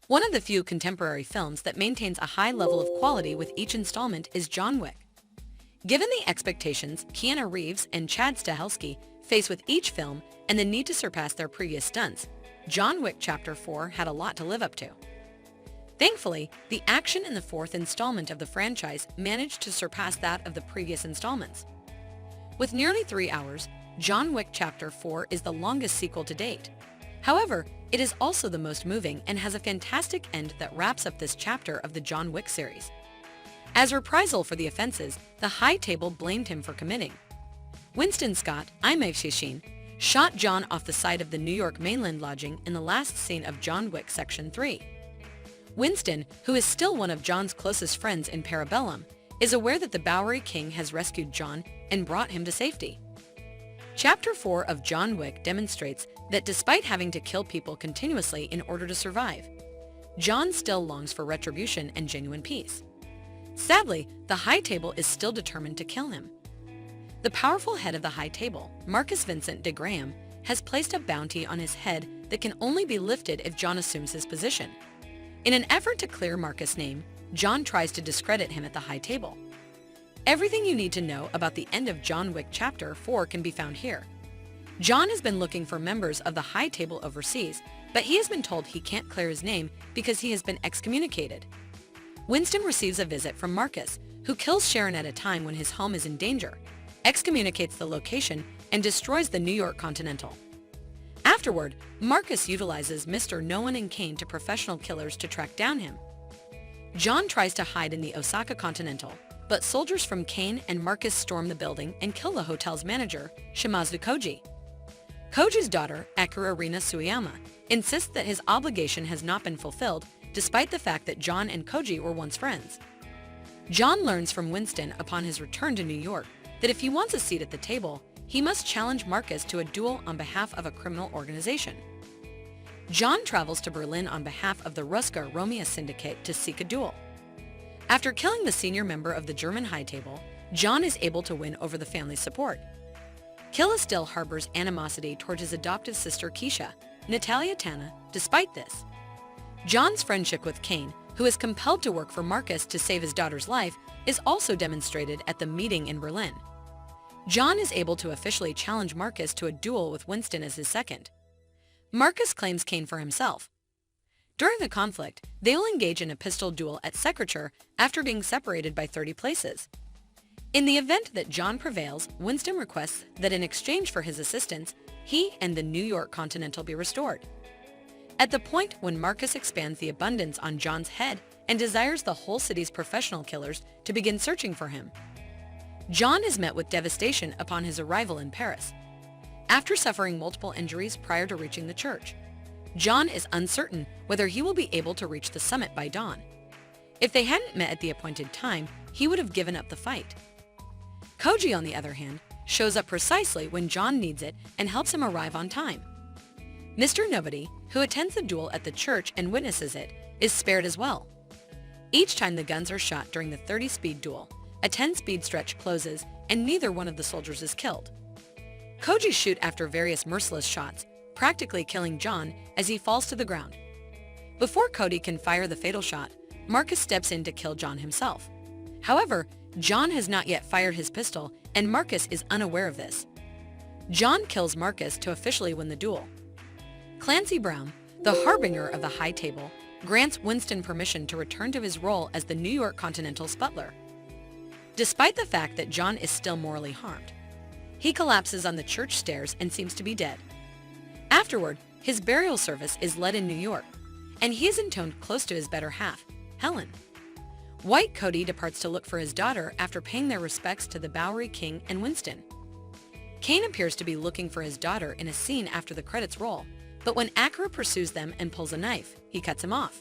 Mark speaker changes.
Speaker 1: One of the few contemporary films that maintains a high level of quality with each installment is John Wick. Given the expectations Keanu Reeves and Chad Stahelski face with each film and the need to surpass their previous stunts, John Wick Chapter 4 had a lot to live up to. Thankfully, the action in the fourth installment of the franchise managed to surpass that of the previous installments. With nearly 3 hours, John Wick Chapter 4 is the longest sequel to date. However, it is also the most moving and has a fantastic end that wraps up this chapter of the John Wick series. As reprisal for the offenses the High Table blamed him for committing, Winston Scott, Shishin, shot John off the side of the New York mainland lodging in the last scene of John Wick Section 3. Winston, who is still one of John's closest friends in Parabellum, is aware that the Bowery King has rescued John and brought him to safety. Chapter 4 of John Wick demonstrates that despite having to kill people continuously in order to survive, John still longs for retribution and genuine peace. Sadly, the High Table is still determined to kill him. The powerful head of the High Table, Marcus Vincent de Graham, has placed a bounty on his head that can only be lifted if John assumes his position. In an effort to clear Marcus' name, John tries to discredit him at the High Table. Everything you need to know about the end of John Wick Chapter 4 can be found here. John has been looking for members of the High Table overseas, but he has been told he can't clear his name because he has been excommunicated. Winston receives a visit from Marcus, who kills Sharon at a time when his home is in danger, excommunicates the location, and destroys the New York Continental. Afterward, Marcus utilizes Mr. No One and Kane to professional killers to track down him. John tries to hide in the Osaka Continental, but soldiers from Kane and Marcus storm the building and kill the hotel's manager, Shimazu Koji. Koji's daughter, Akira Rina Suyama, insists that his obligation has not been fulfilled despite the fact that John and Koji were once friends. John learns from Winston upon his return to New York that if he wants a seat at the table, he must challenge Marcus to a duel on behalf of a criminal organization. John travels to Berlin on behalf of the Ruska Romea Syndicate to seek a duel. After killing the senior member of the German High Table, John is able to win over the family's support. Killa still harbors animosity towards his adoptive sister Keisha, Natalia Tana, despite this. John's friendship with Kane, who is compelled to work for Marcus to save his daughter's life, is also demonstrated at the meeting in Berlin. John is able to officially challenge Marcus to a duel with Winston as his second. Marcus claims Kane for himself. During the conflict, they will engage in a pistol duel at Secreture after being separated by 30 places. In the event that John prevails, Winston requests that in exchange for his assistance, he and the New York Continental be restored. At the point when Marcus expands the abundance on John's head and desires the whole city's professional killers to begin searching for him, John is met with devastation upon his arrival in Paris. After suffering multiple injuries prior to reaching the church, John is uncertain whether he will be able to reach the summit by dawn. If they hadn't met at the appointed time, he would have given up the fight. Koji, on the other hand, shows up precisely when John needs it and helps him arrive on time. Mr. Nobody, who attends the duel at the church and witnesses it, is spared as well. Each time the guns are shot during the 30-speed duel, a 10-speed stretch closes and neither one of the soldiers is killed. Koji shoots after various merciless shots, practically killing John as he falls to the ground. Before Cody can fire the fatal shot, Marcus steps in to kill John himself. However, John has not yet fired his pistol and Marcus is unaware of this. John kills Marcus to officially win the duel. Clancy Brown, the harbinger of the High Table, grants Winston permission to return to his role as the New York Continental's butler. Despite the fact that John is still morally harmed, he collapses on the church stairs and seems to be dead. Afterward, his burial service is led in New York, and he is entombed close to his better half, Helen. White Cody departs to look for his daughter after paying their respects to the Bowery King and Winston. Kane appears to be looking for his daughter in a scene after the credits roll, but when Akira pursues them and pulls a knife, he cuts him off.